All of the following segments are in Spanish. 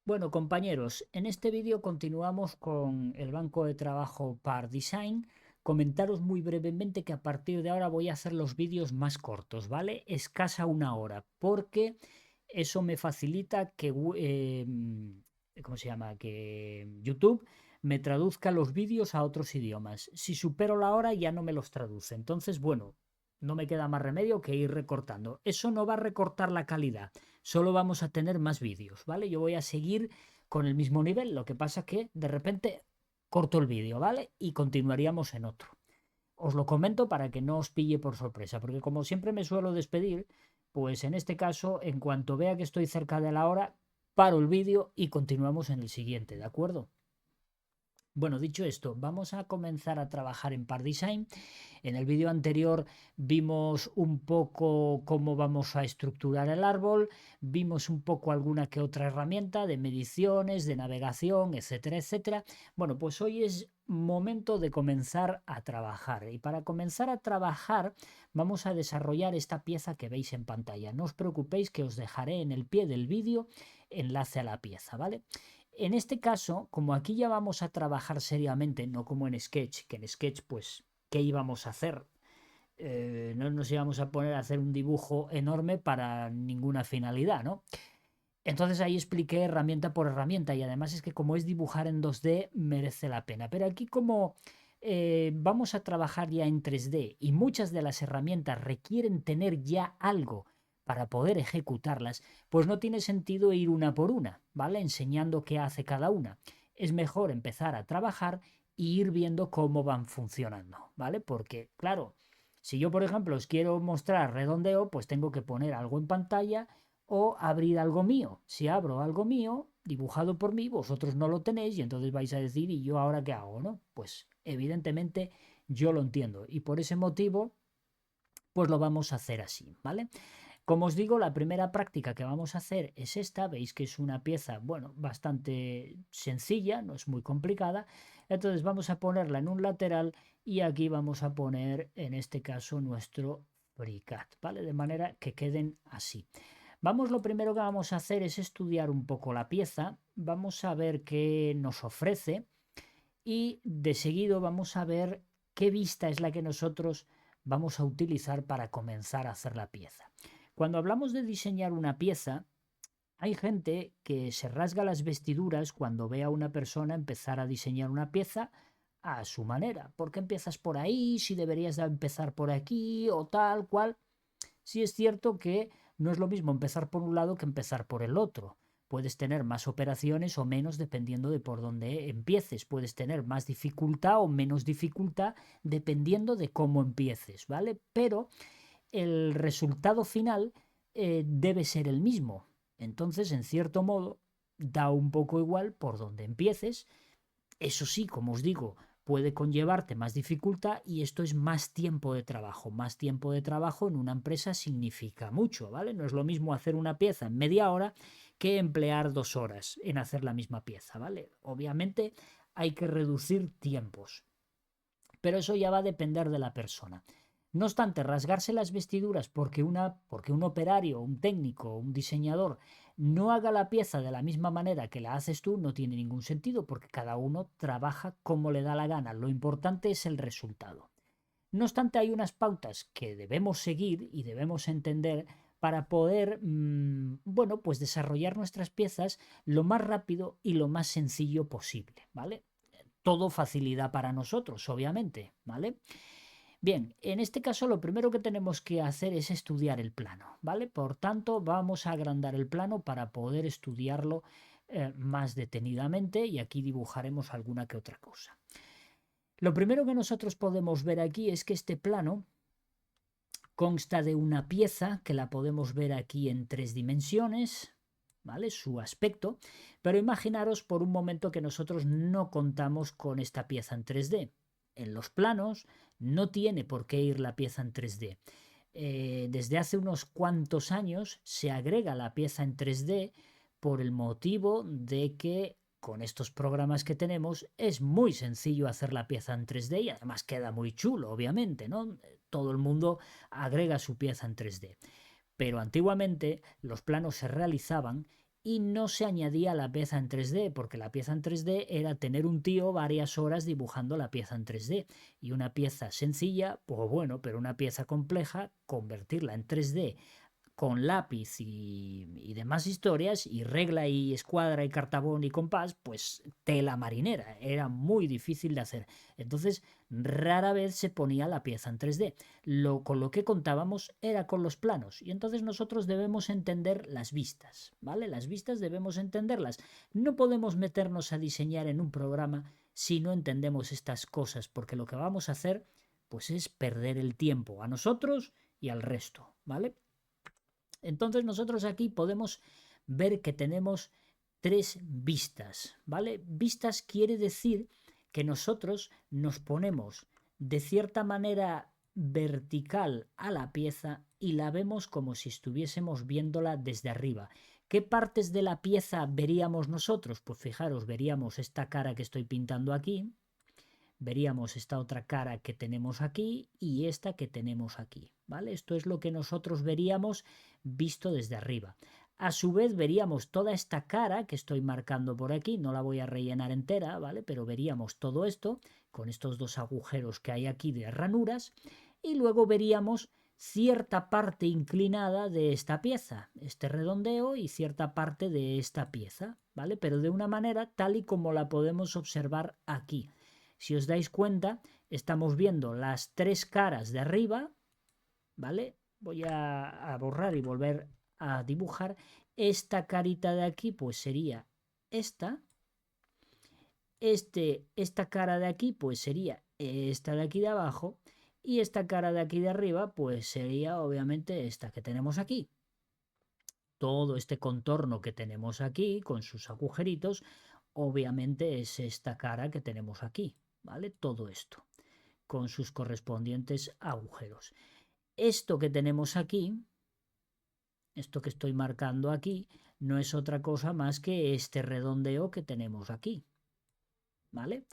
Bueno, compañeros, en este vídeo continuamos con el banco de trabajo Par Design. Comentaros muy brevemente que a partir de ahora voy a hacer los vídeos más cortos, ¿vale? Escasa una hora, porque eso me facilita que, ¿cómo se llama? Que YouTube me traduzca los vídeos a otros idiomas. Si supero la hora ya no me los traduce. Entonces, bueno, no me queda más remedio que ir recortando. Eso no va a recortar la calidad, solo vamos a tener más vídeos, ¿vale? Yo voy a seguir con el mismo nivel, lo que pasa que de repente corto el vídeo, ¿vale? Y continuaríamos en otro. Os lo comento para que no os pille por sorpresa, porque como siempre me suelo despedir, pues en este caso, en cuanto vea que estoy cerca de la hora, paro el vídeo y continuamos en el siguiente, ¿de acuerdo? Bueno, dicho esto, vamos a comenzar a trabajar en Par Design. En el vídeo anterior vimos un poco cómo vamos a estructurar el árbol, vimos un poco alguna que otra herramienta de mediciones, de navegación, etcétera, etcétera. Bueno, pues hoy es momento de comenzar a trabajar. Y para comenzar a trabajar vamos a desarrollar esta pieza que veis en pantalla. No os preocupéis que os dejaré en el pie del vídeo enlace a la pieza, ¿vale? En este caso, como aquí ya vamos a trabajar seriamente, no como en Sketch, que en Sketch, pues, ¿qué íbamos a hacer? No nos íbamos a poner a hacer un dibujo enorme para ninguna finalidad, ¿no? Entonces ahí expliqué herramienta por herramienta y además es que como es dibujar en 2D merece la pena. Pero aquí como vamos a trabajar ya en 3D y muchas de las herramientas requieren tener ya algo para poder ejecutarlas, pues no tiene sentido ir una por una, ¿vale? Enseñando qué hace cada una. Es mejor empezar a trabajar y ir viendo cómo van funcionando, ¿vale? Porque, claro, si yo, por ejemplo, os quiero mostrar redondeo, pues tengo que poner algo en pantalla o abrir algo mío. Si abro algo mío, dibujado por mí, vosotros no lo tenéis y entonces vais a decir, ¿y yo ahora qué hago? ¿No? Pues evidentemente yo lo entiendo y por ese motivo, pues lo vamos a hacer así, ¿vale? Como os digo, la primera práctica que vamos a hacer es esta. Veis que es una pieza, bueno, bastante sencilla, no es muy complicada. Entonces vamos a ponerla en un lateral y aquí vamos a poner, en este caso, nuestro FreeCAD, ¿vale? De manera que queden así. Vamos, lo primero que vamos a hacer es estudiar un poco la pieza, vamos a ver qué nos ofrece y de seguido vamos a ver qué vista es la que nosotros vamos a utilizar para comenzar a hacer la pieza. Cuando hablamos de diseñar una pieza, hay gente que se rasga las vestiduras cuando ve a una persona empezar a diseñar una pieza a su manera. ¿Por qué empiezas por ahí? Si deberías de empezar por aquí o tal cual. Sí es cierto que no es lo mismo empezar por un lado que empezar por el otro. Puedes tener más operaciones o menos dependiendo de por dónde empieces. Puedes tener más dificultad o menos dificultad dependiendo de cómo empieces, ¿vale? Pero el resultado final debe ser el mismo. Entonces, en cierto modo, da un poco igual por dónde empieces. Eso sí, como os digo, puede conllevarte más dificultad y esto es más tiempo de trabajo. Más tiempo de trabajo en una empresa significa mucho, ¿vale? No es lo mismo hacer una pieza en media hora que emplear 2 horas en hacer la misma pieza, ¿vale? Obviamente hay que reducir tiempos, pero eso ya va a depender de la persona. No obstante, rasgarse las vestiduras porque un operario, un técnico, un diseñador no haga la pieza de la misma manera que la haces tú no tiene ningún sentido porque cada uno trabaja como le da la gana. Lo importante es el resultado. No obstante, hay unas pautas que debemos seguir y debemos entender para poder, bueno, pues desarrollar nuestras piezas lo más rápido y lo más sencillo posible, ¿vale? Todo facilidad para nosotros, obviamente, ¿vale? Bien, en este caso lo primero que tenemos que hacer es estudiar el plano, ¿vale? Por tanto, vamos a agrandar el plano para poder estudiarlo más detenidamente y aquí dibujaremos alguna que otra cosa. Lo primero que nosotros podemos ver aquí es que este plano consta de una pieza que la podemos ver aquí en 3 dimensiones, ¿vale? Su aspecto, pero imaginaros por un momento que nosotros no contamos con esta pieza en 3D. En los planos no tiene por qué ir la pieza en 3D. Desde hace unos cuantos años se agrega la pieza en 3D por el motivo de que con estos programas que tenemos es muy sencillo hacer la pieza en 3D y además queda muy chulo, obviamente, ¿no? Todo el mundo agrega su pieza en 3D. Pero antiguamente los planos se realizaban y no se añadía la pieza en 3D, porque la pieza en 3D era tener un tío varias horas dibujando la pieza en 3D. Y una pieza sencilla, pues bueno, pero una pieza compleja, convertirla en 3D con lápiz y demás historias, y regla y escuadra y cartabón y compás, pues tela marinera, era muy difícil de hacer. Entonces rara vez se ponía la pieza en 3D. Con lo que contábamos era con los planos, y entonces nosotros debemos entender las vistas, ¿vale? Las vistas debemos entenderlas. No podemos meternos a diseñar en un programa si no entendemos estas cosas, porque lo que vamos a hacer pues es perder el tiempo a nosotros y al resto, ¿vale? Entonces nosotros aquí podemos ver que tenemos 3 vistas, ¿vale? Vistas quiere decir que nosotros nos ponemos de cierta manera vertical a la pieza y la vemos como si estuviésemos viéndola desde arriba. ¿Qué partes de la pieza veríamos nosotros? Pues fijaros, veríamos esta cara que estoy pintando aquí, veríamos esta otra cara que tenemos aquí y esta que tenemos aquí, ¿vale? Esto es lo que nosotros veríamos visto desde arriba. A su vez veríamos toda esta cara que estoy marcando por aquí, no la voy a rellenar entera, ¿vale? Pero veríamos todo esto con estos 2 agujeros que hay aquí de ranuras, y luego veríamos cierta parte inclinada de esta pieza, este redondeo y cierta parte de esta pieza, ¿vale? Pero de una manera tal y como la podemos observar aquí. Si os dais cuenta, estamos viendo las 3 caras de arriba, ¿vale? Voy a borrar y volver a dibujar. Esta carita de aquí pues sería esta. Esta cara de aquí pues sería esta de aquí de abajo. Y esta cara de aquí de arriba pues sería obviamente esta que tenemos aquí. Todo este contorno que tenemos aquí con sus agujeritos obviamente es esta cara que tenemos aquí, ¿vale? Todo esto con sus correspondientes agujeros. Esto que tenemos aquí, esto que estoy marcando aquí, no es otra cosa más que este redondeo que tenemos aquí, ¿vale?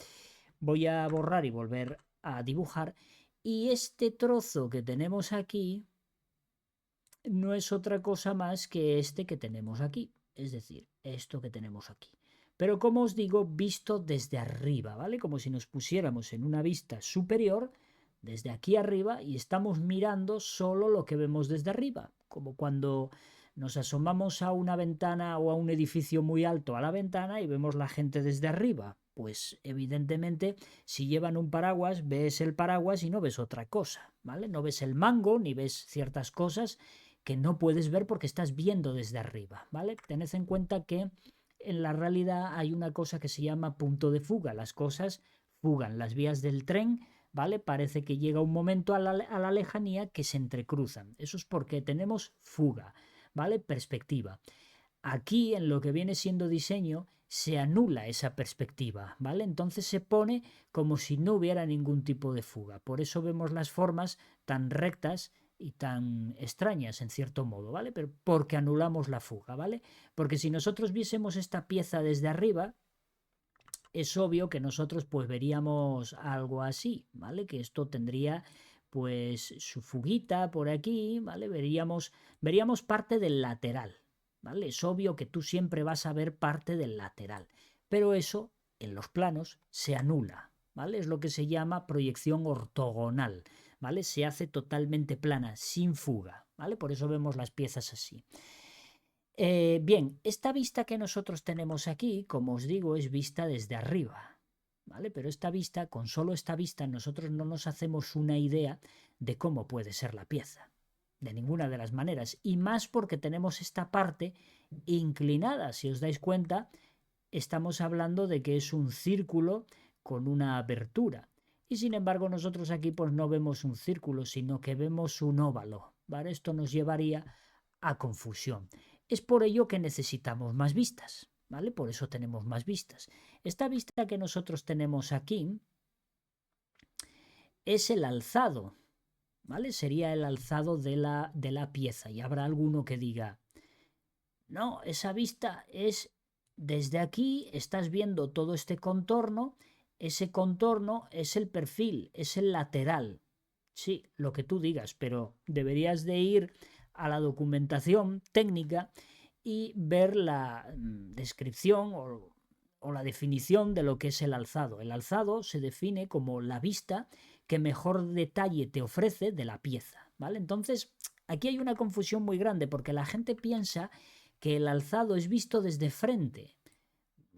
Voy a borrar y volver a dibujar, y este trozo que tenemos aquí no es otra cosa más que este que tenemos aquí, es decir, esto que tenemos aquí. Pero como os digo, visto desde arriba, ¿vale? Como si nos pusiéramos en una vista superior, desde aquí arriba, y estamos mirando solo lo que vemos desde arriba, como cuando nos asomamos a una ventana o a un edificio muy alto a la ventana y vemos la gente desde arriba. Pues evidentemente si llevan un paraguas, ves el paraguas y no ves otra cosa, ¿vale? No ves el mango ni ves ciertas cosas que no puedes ver porque estás viendo desde arriba, ¿vale? Tened en cuenta que en la realidad hay una cosa que se llama punto de fuga. Las cosas fugan, las vías del tren, ¿vale? Parece que llega un momento a la lejanía que se entrecruzan. Eso es porque tenemos fuga, ¿vale? Perspectiva. Aquí, en lo que viene siendo diseño, se anula esa perspectiva, ¿vale? Entonces se pone como si no hubiera ningún tipo de fuga. Por eso vemos las formas tan rectas y tan extrañas en cierto modo, ¿vale? Pero porque anulamos la fuga, ¿vale? Porque si nosotros viésemos esta pieza desde arriba, es obvio que nosotros pues veríamos algo así, ¿vale? Que esto tendría pues su fuguita por aquí, ¿vale? Veríamos parte del lateral, ¿vale? Es obvio que tú siempre vas a ver parte del lateral, pero eso en los planos se anula, ¿vale? Es lo que se llama proyección ortogonal, ¿vale? Se hace totalmente plana, sin fuga, ¿vale? Por eso vemos las piezas así. Bien, esta vista que nosotros tenemos aquí, como os digo, es vista desde arriba, ¿vale? Pero esta vista, con solo esta vista, nosotros no nos hacemos una idea de cómo puede ser la pieza, de ninguna de las maneras, y más porque tenemos esta parte inclinada. Si os dais cuenta, estamos hablando de que es un círculo con una abertura, y sin embargo nosotros aquí pues no vemos un círculo, sino que vemos un óvalo, ¿vale? Esto nos llevaría a confusión. Es por ello que necesitamos más vistas, ¿vale? Por eso tenemos más vistas. Esta vista que nosotros tenemos aquí es el alzado, ¿vale? Sería el alzado de la pieza, y habrá alguno que diga, no, esa vista es desde aquí, estás viendo todo este contorno, ese contorno es el perfil, es el lateral. Sí, lo que tú digas, pero deberías de ir a la documentación técnica y ver la descripción o la definición de lo que es el alzado. El alzado se define como la vista que mejor detalle te ofrece de la pieza, ¿vale? Entonces, aquí hay una confusión muy grande porque la gente piensa que el alzado es visto desde frente.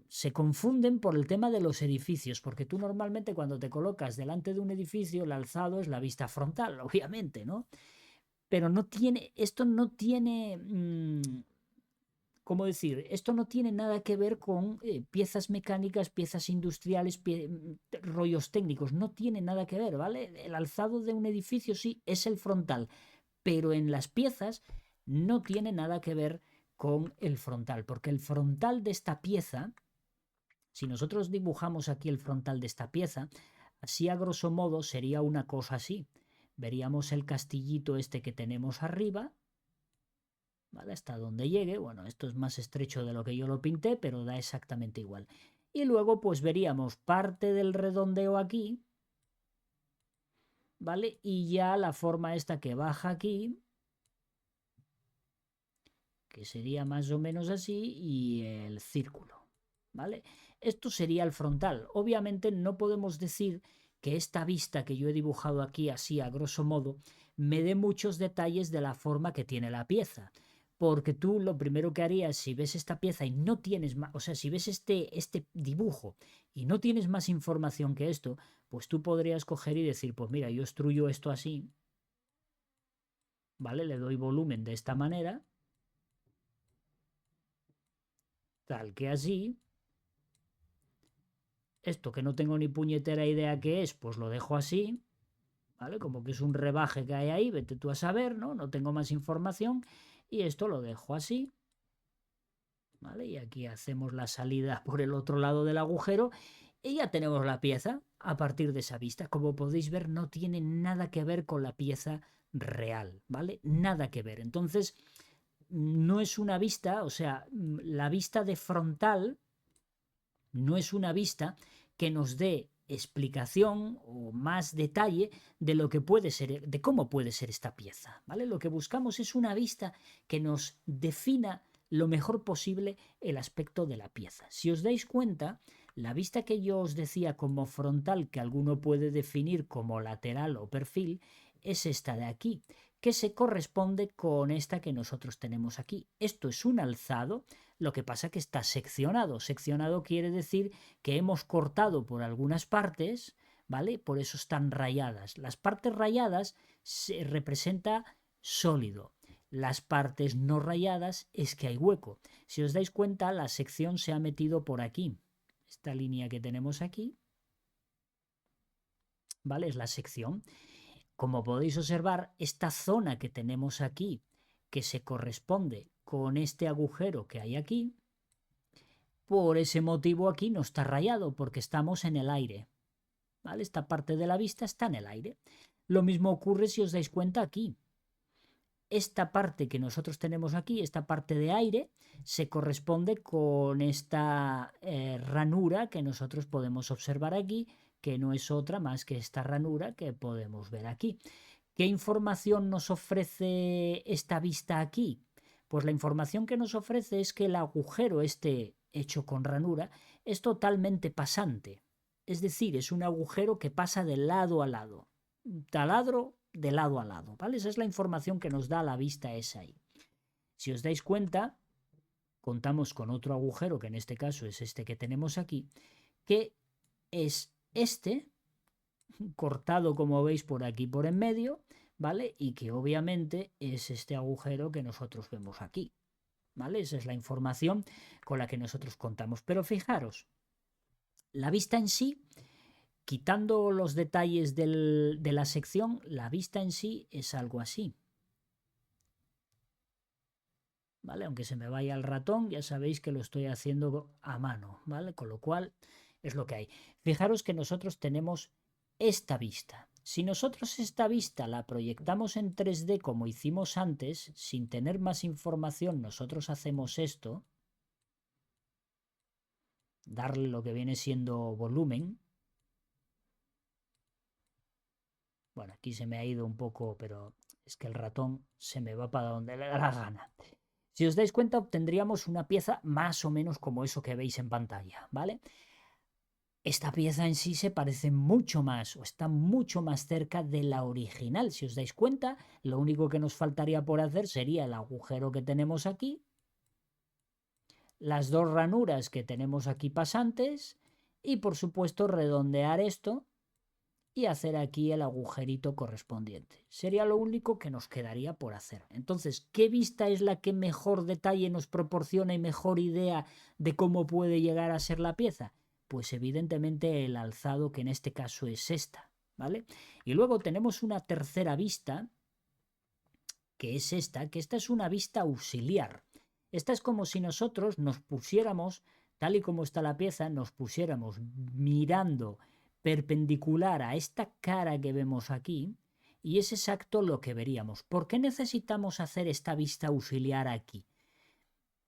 Se confunden por el tema de los edificios, porque tú normalmente cuando te colocas delante de un edificio, el alzado es la vista frontal, obviamente, ¿no? Pero no tiene, esto no tiene, ¿cómo decir? Esto no tiene nada que ver con piezas mecánicas, piezas industriales, rollos técnicos, no tiene nada que ver, ¿vale? El alzado de un edificio sí es el frontal, pero en las piezas no tiene nada que ver con el frontal, porque el frontal de esta pieza, si nosotros dibujamos aquí el frontal de esta pieza, así a grosso modo sería una cosa así. Veríamos el castillito este que tenemos arriba, ¿vale? Hasta donde llegue. Bueno, esto es más estrecho de lo que yo lo pinté, pero da exactamente igual. Y luego pues veríamos parte del redondeo aquí, ¿vale? Y ya la forma esta que baja aquí, que sería más o menos así, y el círculo, ¿vale? Esto sería el frontal. Obviamente no podemos decir que esta vista que yo he dibujado aquí así a grosso modo me dé muchos detalles de la forma que tiene la pieza. Porque tú lo primero que harías si ves esta pieza y no tienes más, o sea, si ves este dibujo y no tienes más información que esto, pues tú podrías coger y decir, pues mira, yo extruyo esto así, ¿vale? Le doy volumen de esta manera, tal que así. Esto que no tengo ni puñetera idea qué es, pues lo dejo así, ¿vale? Como que es un rebaje que hay ahí, vete tú a saber, ¿no? No tengo más información y esto lo dejo así, ¿vale? Y aquí hacemos la salida por el otro lado del agujero y ya tenemos la pieza a partir de esa vista. Como podéis ver, no tiene nada que ver con la pieza real, ¿vale? Nada que ver. Entonces, no es una vista, o sea, la vista de frontal no es una vista que nos dé explicación o más detalle de lo que puede ser, de cómo puede ser esta pieza, ¿vale? Lo que buscamos es una vista que nos defina lo mejor posible el aspecto de la pieza. Si os dais cuenta, la vista que yo os decía como frontal, que alguno puede definir como lateral o perfil, es esta de aquí, que se corresponde con esta que nosotros tenemos aquí. Esto es un alzado, lo que pasa que está seccionado. Seccionado quiere decir que hemos cortado por algunas partes, ¿vale? Por eso están rayadas. Las partes rayadas se representa sólido. Las partes no rayadas es que hay hueco. Si os dais cuenta, la sección se ha metido por aquí. Esta línea que tenemos aquí, ¿vale? Es la sección. Como podéis observar, esta zona que tenemos aquí, que se corresponde con este agujero que hay aquí, por ese motivo aquí no está rayado, porque estamos en el aire, ¿vale? Esta parte de la vista está en el aire. Lo mismo ocurre si os dais cuenta aquí. Esta parte que nosotros tenemos aquí, esta parte de aire, se corresponde con esta ranura que nosotros podemos observar aquí, que no es otra más que esta ranura que podemos ver aquí. ¿Qué información nos ofrece esta vista aquí? Pues la información que nos ofrece es que el agujero este hecho con ranura es totalmente pasante. Es decir, es un agujero que pasa de lado a lado. Taladro de lado a lado, ¿vale? Esa es la información que nos da la vista esa ahí. Si os dais cuenta, contamos con otro agujero, que en este caso es este que tenemos aquí, que es este, cortado como veis por aquí por en medio, ¿vale? Y que obviamente es este agujero que nosotros vemos aquí, ¿vale? Esa es la información con la que nosotros contamos. Pero fijaros, la vista en sí, quitando los detalles de la sección, la vista en sí es algo así, ¿vale? Aunque se me vaya el ratón, ya sabéis que lo estoy haciendo a mano, ¿vale? Con lo cual es lo que hay. Fijaros que nosotros tenemos esta vista. Si nosotros esta vista la proyectamos en 3D como hicimos antes, sin tener más información, nosotros hacemos esto, darle lo que viene siendo volumen. Bueno, aquí se me ha ido un poco, pero es que el ratón se me va para donde le da la gana. Si os dais cuenta, obtendríamos una pieza más o menos como eso que veis en pantalla, ¿vale? Esta pieza en sí se parece mucho más o está mucho más cerca de la original. Si os dais cuenta, lo único que nos faltaría por hacer sería el agujero que tenemos aquí, las dos ranuras que tenemos aquí pasantes y por supuesto redondear esto y hacer aquí el agujerito correspondiente. Sería lo único que nos quedaría por hacer. Entonces, ¿qué vista es la que mejor detalle nos proporciona y mejor idea de cómo puede llegar a ser la pieza? Pues evidentemente el alzado, que en este caso es esta, ¿vale? Y luego tenemos una tercera vista, que es esta, que esta es una vista auxiliar. Esta es como si nosotros nos pusiéramos, tal y como está la pieza, nos pusiéramos mirando perpendicular a esta cara que vemos aquí, y es exacto lo que veríamos. ¿Por qué necesitamos hacer esta vista auxiliar aquí?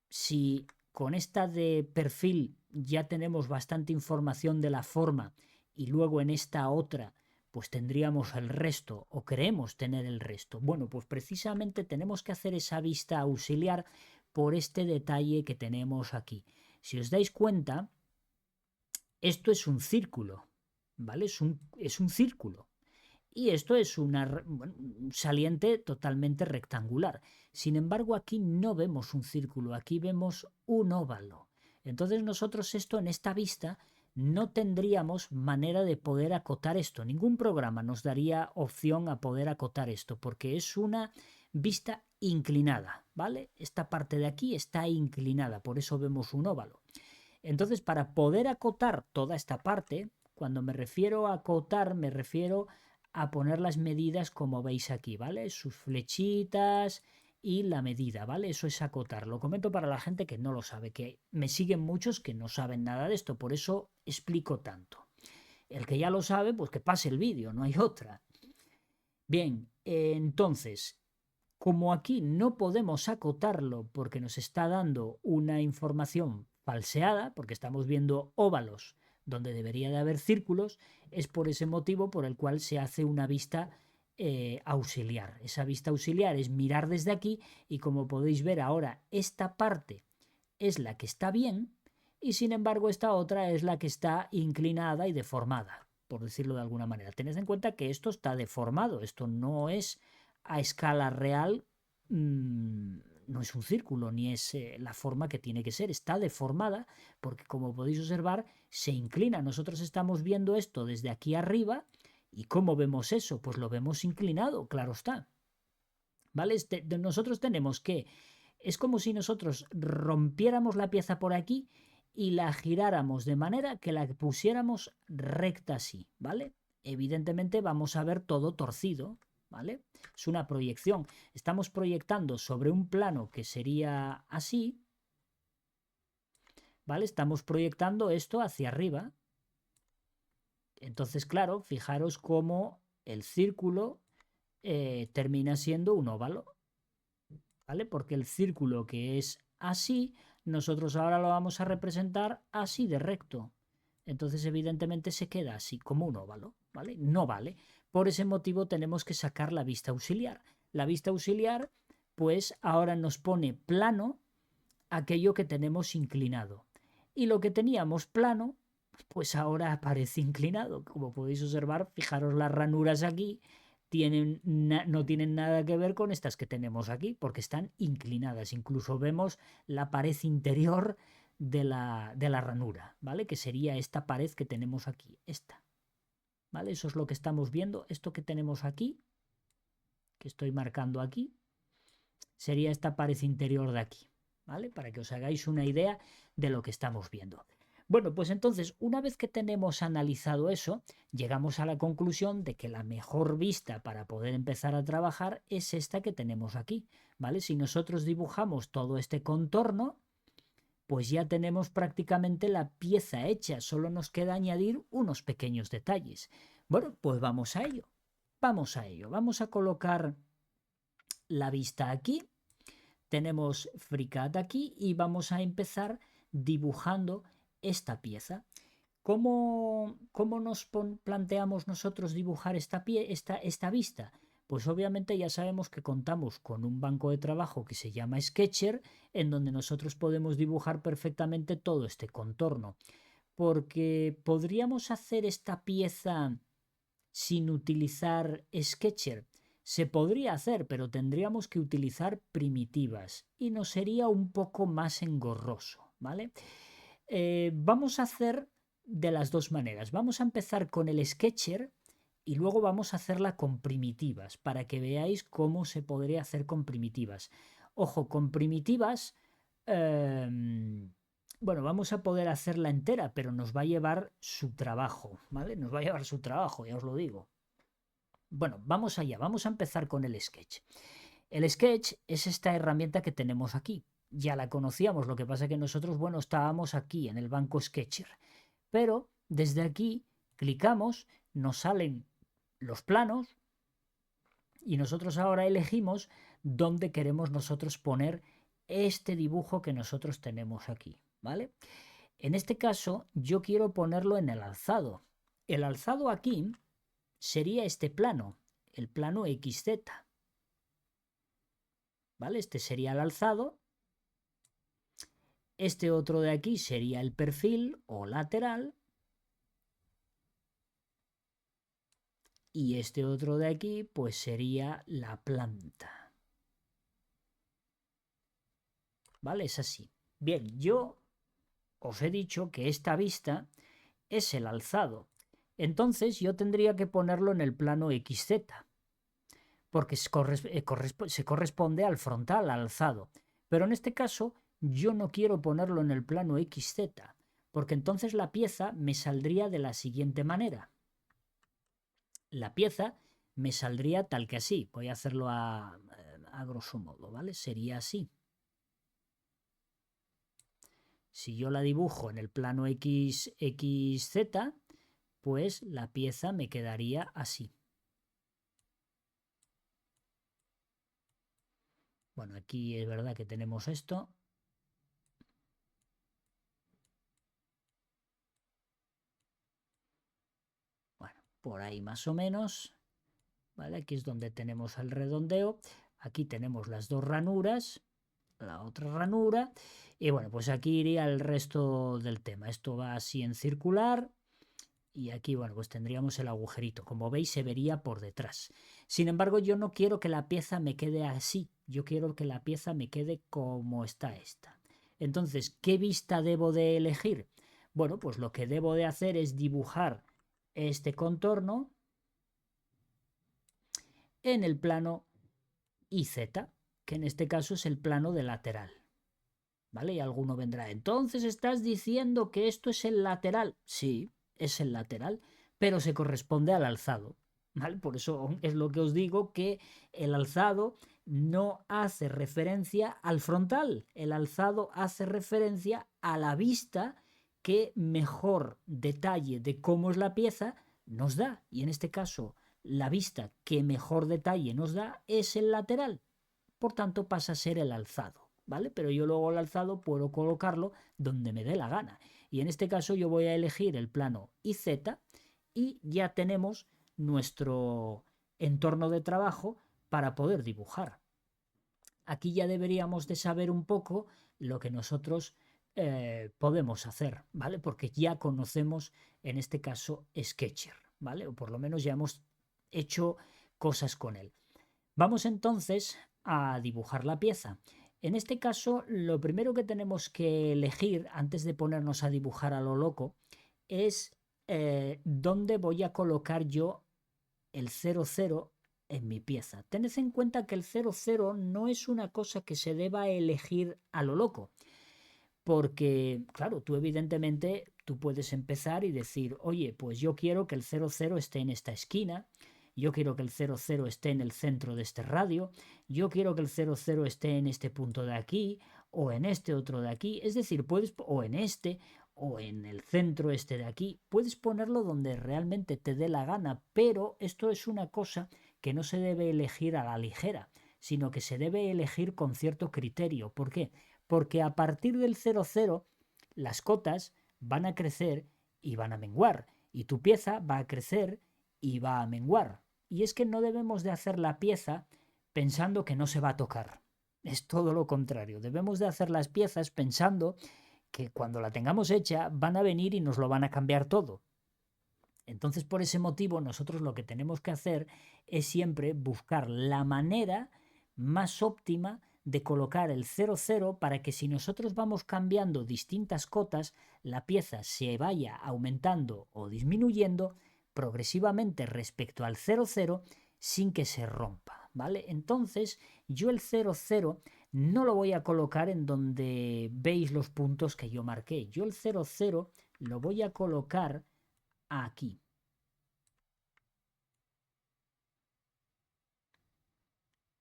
Si con esta de perfil ya tenemos bastante información de la forma y luego en esta otra pues tendríamos el resto o creemos tener el resto. Bueno, pues precisamente tenemos que hacer esa vista auxiliar por este detalle que tenemos aquí. Si os dais cuenta, esto es un círculo, ¿vale? Es un círculo. Y esto es un saliente totalmente rectangular. Sin embargo, aquí no vemos un círculo, aquí vemos un óvalo. Entonces nosotros esto en esta vista no tendríamos manera de poder acotar esto. Ningún programa nos daría opción a poder acotar esto, porque es una vista inclinada, ¿vale? Esta parte de aquí está inclinada, por eso vemos un óvalo. Entonces, para poder acotar toda esta parte, cuando me refiero a acotar, me refiero a poner las medidas como veis aquí, ¿vale? Sus flechitas y la medida, ¿vale? Eso es acotar. Lo comento para la gente que no lo sabe, que me siguen muchos que no saben nada de esto, por eso explico tanto. El que ya lo sabe, pues que pase el vídeo, no hay otra. Bien, entonces, como aquí no podemos acotarlo porque nos está dando una información falseada, porque estamos viendo óvalos donde debería de haber círculos, es por ese motivo por el cual se hace una vista auxiliar. Esa vista auxiliar es mirar desde aquí y como podéis ver ahora, esta parte es la que está bien y sin embargo esta otra es la que está inclinada y deformada, por decirlo de alguna manera. Tened en cuenta que esto está deformado, esto no es a escala real, no es un círculo ni es la forma que tiene que ser, está deformada porque como podéis observar se inclina. Nosotros estamos viendo esto desde aquí arriba y ¿cómo vemos eso? Pues lo vemos inclinado, claro está. ¿Vale? Nosotros tenemos que es como si nosotros rompiéramos la pieza por aquí y la giráramos de manera que la pusiéramos recta así, ¿vale? Evidentemente vamos a ver todo torcido, ¿vale? Es una proyección. Estamos proyectando sobre un plano que sería así, ¿vale? Estamos proyectando esto hacia arriba. Entonces, claro, fijaros cómo el círculo termina siendo un óvalo, ¿vale? Porque el círculo que es así, nosotros ahora lo vamos a representar así de recto. Entonces, evidentemente, se queda así, como un óvalo, ¿vale? No vale. Por ese motivo tenemos que sacar la vista auxiliar. La vista auxiliar, pues ahora nos pone plano aquello que tenemos inclinado. Y lo que teníamos plano, pues ahora aparece inclinado. Como podéis observar, fijaros las ranuras aquí, no tienen nada que ver con estas que tenemos aquí, porque están inclinadas. Incluso vemos la pared interior de la ranura, ¿vale? Que sería esta pared que tenemos aquí, esta. ¿Vale? Eso es lo que estamos viendo. Esto que tenemos aquí, que estoy marcando aquí, sería esta pared interior de aquí, ¿vale? Para que os hagáis una idea de lo que estamos viendo. Bueno, pues entonces, una vez que tenemos analizado eso, llegamos a la conclusión de que la mejor vista para poder empezar a trabajar es esta que tenemos aquí, ¿vale? Si nosotros dibujamos todo este contorno, pues ya tenemos prácticamente la pieza hecha, solo nos queda añadir unos pequeños detalles. Bueno, pues vamos a ello. Vamos a ello. Vamos a colocar la vista aquí. Tenemos FreeCAD aquí y vamos a empezar dibujando esta pieza. ¿Cómo nos planteamos nosotros dibujar esta vista? Pues obviamente ya sabemos que contamos con un banco de trabajo que se llama Sketcher, en donde nosotros podemos dibujar perfectamente todo este contorno. Porque podríamos hacer esta pieza sin utilizar Sketcher. Se podría hacer, pero tendríamos que utilizar primitivas y nos sería un poco más engorroso, ¿vale? Vamos a hacer de las dos maneras. Vamos a empezar con el Sketcher y luego vamos a hacerla con primitivas para que veáis cómo se podría hacer con primitivas. Ojo, con primitivas, bueno, vamos a poder hacerla entera, pero nos va a llevar su trabajo, ¿vale? Nos va a llevar su trabajo, ya os lo digo. Bueno, vamos allá, vamos a empezar con el Sketch. El Sketch es esta herramienta que tenemos aquí. Ya la conocíamos, lo que pasa es que nosotros, bueno, estábamos aquí en el banco Sketcher. Pero desde aquí clicamos, nos salen los planos y nosotros ahora elegimos dónde queremos nosotros poner este dibujo que nosotros tenemos aquí, ¿vale? En este caso yo quiero ponerlo en el alzado. El alzado aquí sería este plano, el plano XZ, ¿vale? Este sería el alzado. Este otro de aquí sería el perfil o lateral. Y este otro de aquí pues sería la planta. ¿Vale? Es así. Bien, yo os he dicho que esta vista es el alzado. Entonces yo tendría que ponerlo en el plano XZ, porque se corresponde al frontal, al alzado. Pero en este caso yo no quiero ponerlo en el plano XZ, porque entonces la pieza me saldría de la siguiente manera. La pieza me saldría tal que así. Voy a hacerlo a grosso modo, ¿vale? Sería así. Si yo la dibujo en el plano XZ, pues la pieza me quedaría así. Bueno, aquí es verdad que tenemos esto. Bueno, por ahí más o menos. ¿Vale? Aquí es donde tenemos el redondeo. Aquí tenemos las dos ranuras, la otra ranura. Y bueno, pues aquí iría el resto del tema. Esto va así en circular. Y aquí, bueno, pues tendríamos el agujerito. Como veis, se vería por detrás. Sin embargo, yo no quiero que la pieza me quede así. Yo quiero que la pieza me quede como está esta. Entonces, ¿qué vista debo de elegir? Bueno, pues lo que debo de hacer es dibujar este contorno en el plano IZ, que en este caso es el plano de lateral. ¿Vale? Y alguno vendrá. Entonces, ¿estás diciendo que esto es el lateral? Sí, es el lateral, pero se corresponde al alzado. ¿Vale? Por eso es lo que os digo, que el alzado no hace referencia al frontal. El alzado hace referencia a la vista que mejor detalle de cómo es la pieza nos da. Y en este caso, la vista que mejor detalle nos da es el lateral. Por tanto, pasa a ser el alzado. ¿Vale? Pero yo luego el alzado puedo colocarlo donde me dé la gana. Y en este caso yo voy a elegir el plano IZ y ya tenemos nuestro entorno de trabajo para poder dibujar. Aquí ya deberíamos de saber un poco lo que nosotros podemos hacer, ¿vale? Porque ya conocemos en este caso Sketcher, ¿vale? O por lo menos ya hemos hecho cosas con él. Vamos entonces a dibujar la pieza. En este caso, lo primero que tenemos que elegir antes de ponernos a dibujar a lo loco es dónde voy a colocar yo el 00 en mi pieza. Tened en cuenta que el 00 no es una cosa que se deba elegir a lo loco, porque, claro, tú evidentemente tú puedes empezar y decir, oye, pues yo quiero que el 00 esté en esta esquina, yo quiero que el 00 esté en el centro de este radio, yo quiero que el 00 esté en este punto de aquí, o en este otro de aquí, es decir, puedes, o en este, o en el centro este de aquí, puedes ponerlo donde realmente te dé la gana, pero esto es una cosa que no se debe elegir a la ligera, sino que se debe elegir con cierto criterio. ¿Por qué? Porque a partir del 00 las cotas van a crecer y van a menguar, y tu pieza va a crecer y va a menguar. Y es que no debemos de hacer la pieza pensando que no se va a tocar. Es todo lo contrario. Debemos de hacer las piezas pensando que cuando la tengamos hecha van a venir y nos lo van a cambiar todo. Entonces, por ese motivo, nosotros lo que tenemos que hacer es siempre buscar la manera más óptima de colocar el 00 para que si nosotros vamos cambiando distintas cotas, la pieza se vaya aumentando o disminuyendo progresivamente respecto al 00 sin que se rompa, ¿vale? Entonces, yo el 00 no lo voy a colocar en donde veis los puntos que yo marqué. Yo el 00 lo voy a colocar aquí.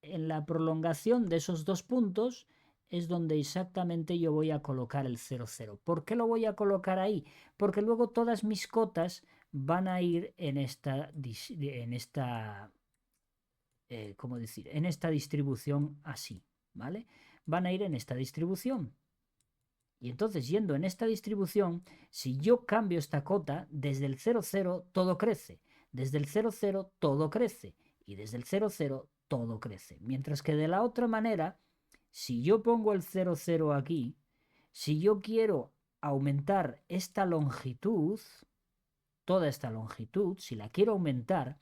En la prolongación de esos dos puntos es donde exactamente yo voy a colocar el 00. ¿Por qué lo voy a colocar ahí? Porque luego todas mis cotas van a ir en esta, ¿cómo decir? En esta distribución así, ¿vale? Van a ir en esta distribución. Y entonces, yendo en esta distribución, si yo cambio esta cota, desde el 00 todo crece, desde el 00 todo crece y desde el 00 todo crece. Mientras que de la otra manera, si yo pongo el 00 aquí, si yo quiero aumentar esta longitud, toda esta longitud, si la quiero aumentar,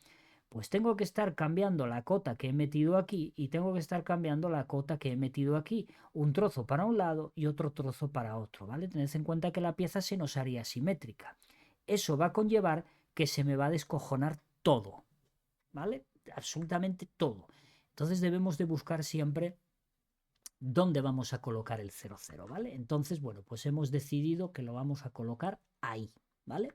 pues tengo que estar cambiando la cota que he metido aquí y tengo que estar cambiando la cota que he metido aquí. Un trozo para un lado y otro trozo para otro, ¿vale? Tened en cuenta que la pieza se nos haría simétrica. Eso va a conllevar que se me va a descojonar todo, ¿vale? Absolutamente todo. Entonces debemos de buscar siempre dónde vamos a colocar el 00, ¿vale? Entonces, bueno, pues hemos decidido que lo vamos a colocar ahí, ¿vale?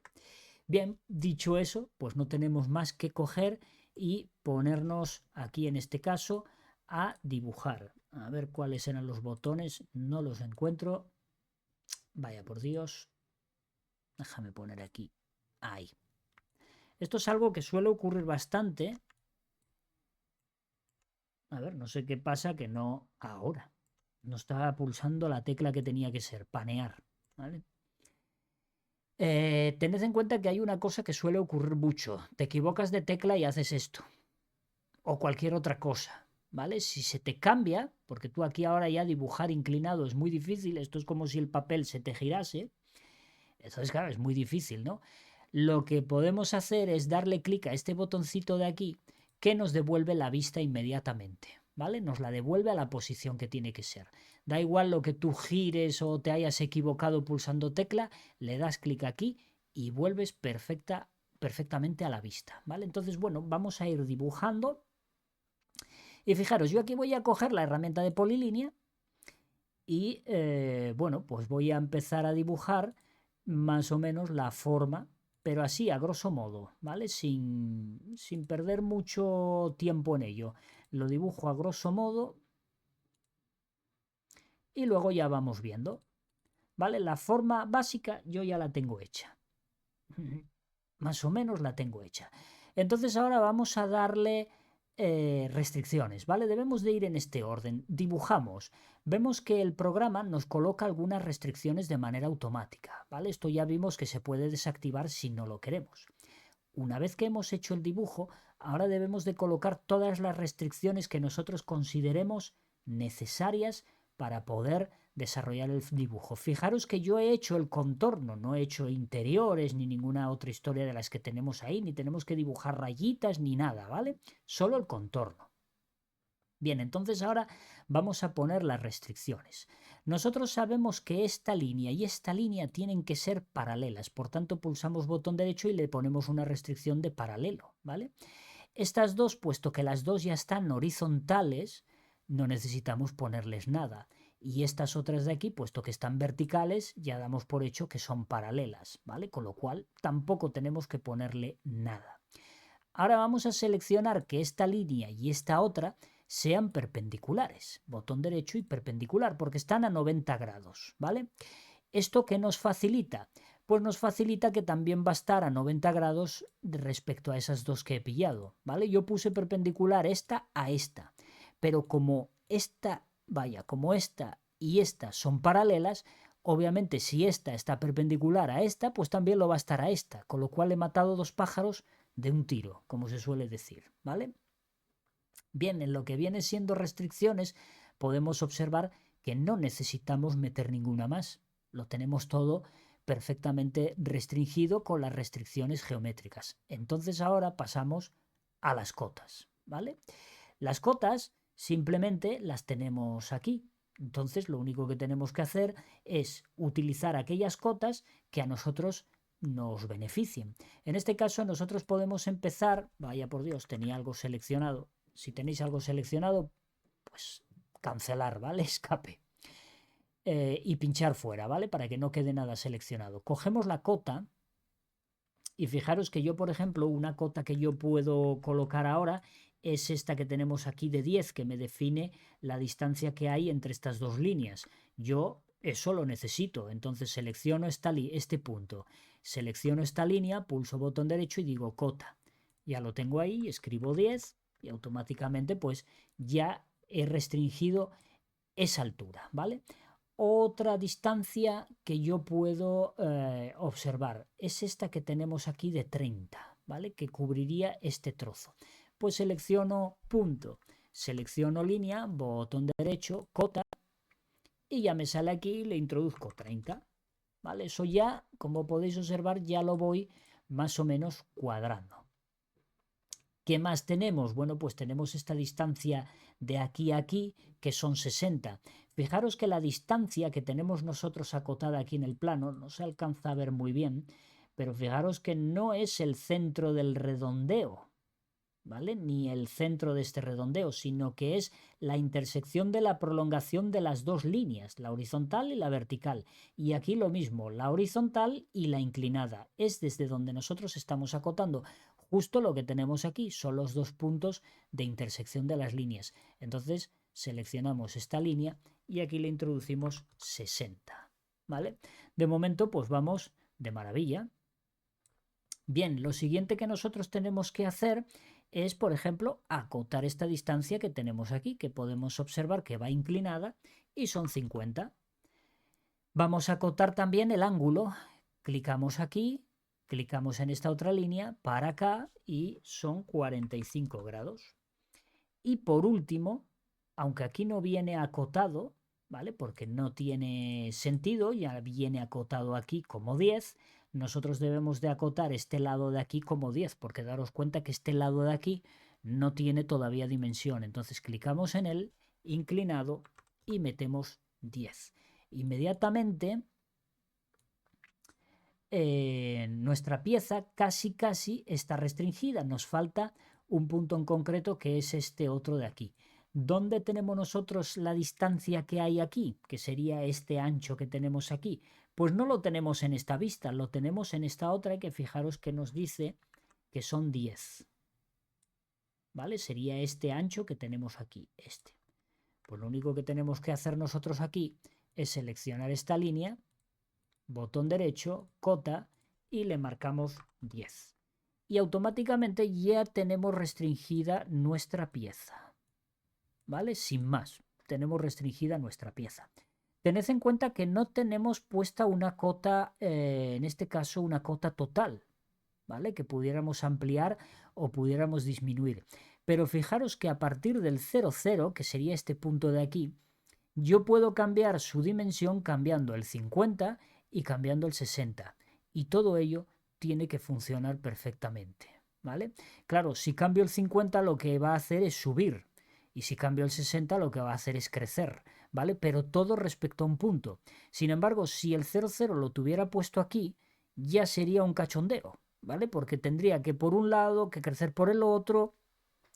Bien, dicho eso, pues no tenemos más que coger y ponernos aquí en este caso a dibujar. A ver cuáles eran los botones, no los encuentro. Vaya por Dios. Déjame poner aquí. Ahí. Esto es algo que suele ocurrir bastante. A ver, no sé qué pasa que no ahora. No estaba pulsando la tecla que tenía que ser, panear. ¿Vale? Tened en cuenta que hay una cosa que suele ocurrir mucho. Te equivocas de tecla y haces esto. O cualquier otra cosa, ¿vale? Si se te cambia, porque tú aquí ahora ya dibujar inclinado es muy difícil, esto es como si el papel se te girase, entonces claro, es muy difícil, ¿no? Lo que podemos hacer es darle clic a este botoncito de aquí que nos devuelve la vista inmediatamente, ¿vale? Nos la devuelve a la posición que tiene que ser. Da igual lo que tú gires o te hayas equivocado pulsando tecla, le das clic aquí y vuelves perfectamente a la vista, ¿vale? Entonces, bueno, vamos a ir dibujando. Y fijaros, yo aquí voy a coger la herramienta de polilínea y bueno, pues voy a empezar a dibujar más o menos la forma, pero así a grosso modo, ¿vale? Sin perder mucho tiempo en ello. Lo dibujo a grosso modo y luego ya vamos viendo, ¿vale? La forma básica yo ya la tengo hecha. Más o menos la tengo hecha. Entonces ahora vamos a darle restricciones, ¿vale? Debemos de ir en este orden. Dibujamos. Vemos que el programa nos coloca algunas restricciones de manera automática, ¿vale? Esto ya vimos que se puede desactivar si no lo queremos. Una vez que hemos hecho el dibujo, ahora debemos de colocar todas las restricciones que nosotros consideremos necesarias para poder desarrollar el dibujo. Fijaros que yo he hecho el contorno, no he hecho interiores ni ninguna otra historia de las que tenemos ahí, ni tenemos que dibujar rayitas ni nada, ¿vale? Solo el contorno. Bien, entonces ahora vamos a poner las restricciones. Nosotros sabemos que esta línea y esta línea tienen que ser paralelas, por tanto pulsamos botón derecho y le ponemos una restricción de paralelo, ¿vale? Estas dos, puesto que las dos ya están horizontales, no necesitamos ponerles nada. Y estas otras de aquí, puesto que están verticales, ya damos por hecho que son paralelas, ¿vale? Con lo cual tampoco tenemos que ponerle nada. Ahora vamos a seleccionar que esta línea y esta otra sean perpendiculares. Botón derecho y perpendicular, porque están a 90 grados, ¿vale? ¿Esto qué nos facilita? Pues nos facilita que también va a estar a 90 grados respecto a esas dos que he pillado, ¿vale? Yo puse perpendicular esta a esta, pero como esta, como esta y esta son paralelas, obviamente si esta está perpendicular a esta, pues también lo va a estar a esta, con lo cual he matado dos pájaros de un tiro, como se suele decir, ¿vale? Bien, en lo que viene siendo restricciones, podemos observar que no necesitamos meter ninguna más. Lo tenemos todo perfectamente restringido con las restricciones geométricas. Entonces ahora pasamos a las cotas, ¿vale? Las cotas simplemente las tenemos aquí. Entonces lo único que tenemos que hacer es utilizar aquellas cotas que a nosotros nos beneficien. En este caso nosotros podemos empezar, vaya por Dios, tenía algo seleccionado. Si tenéis algo seleccionado, pues cancelar, ¿vale? Escape. Y pinchar fuera, ¿vale? Para que no quede nada seleccionado. Cogemos la cota y fijaros que yo, por ejemplo, una cota que yo puedo colocar ahora es esta que tenemos aquí de 10, que me define la distancia que hay entre estas dos líneas. Yo eso lo necesito, entonces selecciono este punto, selecciono esta línea, pulso botón derecho y digo cota. Ya lo tengo ahí, escribo 10 y automáticamente pues ya he restringido esa altura, ¿vale? Otra distancia que yo puedo observar es esta que tenemos aquí de 30, ¿vale? Que cubriría este trozo. Pues selecciono punto, selecciono línea, botón derecho, cota, y ya me sale aquí y le introduzco 30, ¿vale? Eso ya, como podéis observar, ya lo voy más o menos cuadrando. ¿Qué más tenemos? Bueno, pues tenemos esta distancia de aquí a aquí, que son 60. Fijaros que la distancia que tenemos nosotros acotada aquí en el plano, no se alcanza a ver muy bien, pero fijaros que no es el centro del redondeo, ¿vale? Ni el centro de este redondeo, sino que es la intersección de la prolongación de las dos líneas, la horizontal y la vertical. Y aquí lo mismo, la horizontal y la inclinada. Es desde donde nosotros estamos acotando. Justo lo que tenemos aquí son los dos puntos de intersección de las líneas. Entonces seleccionamos esta línea y aquí le introducimos 60, ¿vale? De momento pues vamos de maravilla. Bien, lo siguiente que nosotros tenemos que hacer es, por ejemplo, acotar esta distancia que tenemos aquí, que podemos observar que va inclinada y son 50. Vamos a acotar también el ángulo. Clicamos aquí, clicamos en esta otra línea para acá y son 45 grados. Y por último, aunque aquí no viene acotado, ¿vale? Porque no tiene sentido, ya viene acotado aquí como 10, nosotros debemos de acotar este lado de aquí como 10, porque daros cuenta que este lado de aquí no tiene todavía dimensión. Entonces clicamos en él, inclinado, y metemos 10. Inmediatamente nuestra pieza casi está restringida. Nos falta un punto en concreto que es este otro de aquí. ¿Dónde tenemos nosotros la distancia que hay aquí? Que sería este ancho que tenemos aquí. Pues no lo tenemos en esta vista, lo tenemos en esta otra, que fijaros que nos dice que son 10. ¿Vale? Sería este ancho que tenemos aquí, este. Pues lo único que tenemos que hacer nosotros aquí es seleccionar esta línea, botón derecho, cota, y le marcamos 10. Y automáticamente ya tenemos restringida nuestra pieza. ¿Vale? Sin más, tenemos restringida nuestra pieza. Tened en cuenta que no tenemos puesta una cota, en este caso una cota total, ¿vale? Que pudiéramos ampliar o pudiéramos disminuir. Pero fijaros que a partir del 00, que sería este punto de aquí, yo puedo cambiar su dimensión cambiando el 50 y cambiando el 60. Y todo ello tiene que funcionar perfectamente, ¿vale? Claro, si cambio el 50 lo que va a hacer es subir. Y si cambio el 60 lo que va a hacer es crecer, ¿vale? Pero todo respecto a un punto. Sin embargo, si el 00 lo tuviera puesto aquí, ya sería un cachondeo, ¿vale? Porque tendría que por un lado, que crecer por el otro.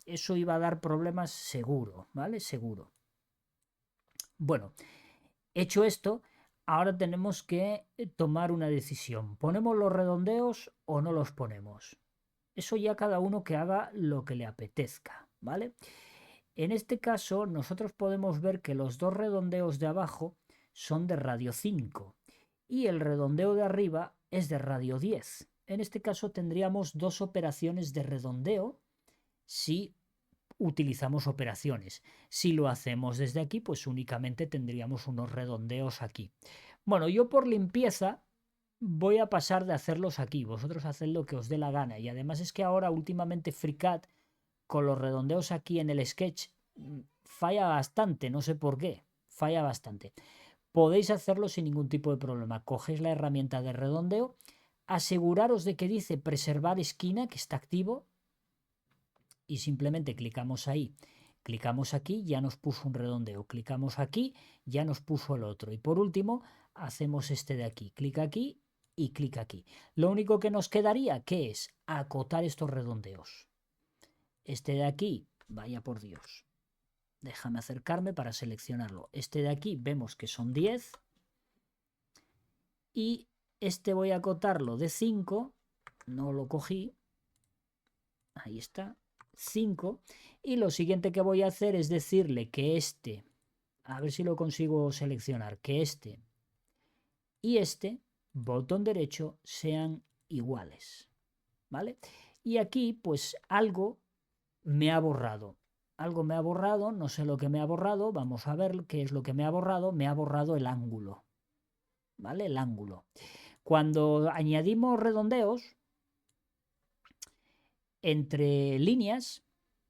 Eso iba a dar problemas seguro, ¿vale? Seguro. Bueno, hecho esto, ahora tenemos que tomar una decisión. ¿Ponemos los redondeos o no los ponemos? Eso ya cada uno que haga lo que le apetezca, ¿vale? En este caso, nosotros podemos ver que los dos redondeos de abajo son de radio 5 y el redondeo de arriba es de radio 10. En este caso tendríamos dos operaciones de redondeo si utilizamos operaciones. Si lo hacemos desde aquí, pues únicamente tendríamos unos redondeos aquí. Bueno, yo por limpieza voy a pasar de hacerlos aquí. Vosotros haced lo que os dé la gana. Y además es que ahora últimamente FreeCAD con los redondeos aquí en el sketch falla bastante, no sé por qué, falla bastante. Podéis hacerlo sin ningún tipo de problema. Cogéis la herramienta de redondeo, aseguraros de que dice preservar esquina, que está activo, y simplemente clicamos ahí. Clicamos aquí, ya nos puso un redondeo. Clicamos aquí, ya nos puso el otro. Y por último, hacemos este de aquí. Clic aquí y clic aquí. Lo único que nos quedaría, ¿qué es? Acotar estos redondeos. Este de aquí, vaya por Dios. Déjame acercarme para seleccionarlo. Este de aquí vemos que son 10. Y este voy a acotarlo de 5. No lo cogí. Ahí está. 5. Y lo siguiente que voy a hacer es decirle que este, a ver si lo consigo seleccionar, que este y este, botón derecho, sean iguales. ¿Vale? Y aquí, pues algo me ha borrado. Algo me ha borrado, no sé lo que me ha borrado, vamos a ver qué es lo que me ha borrado el ángulo. ¿Vale? El ángulo. Cuando añadimos redondeos entre líneas,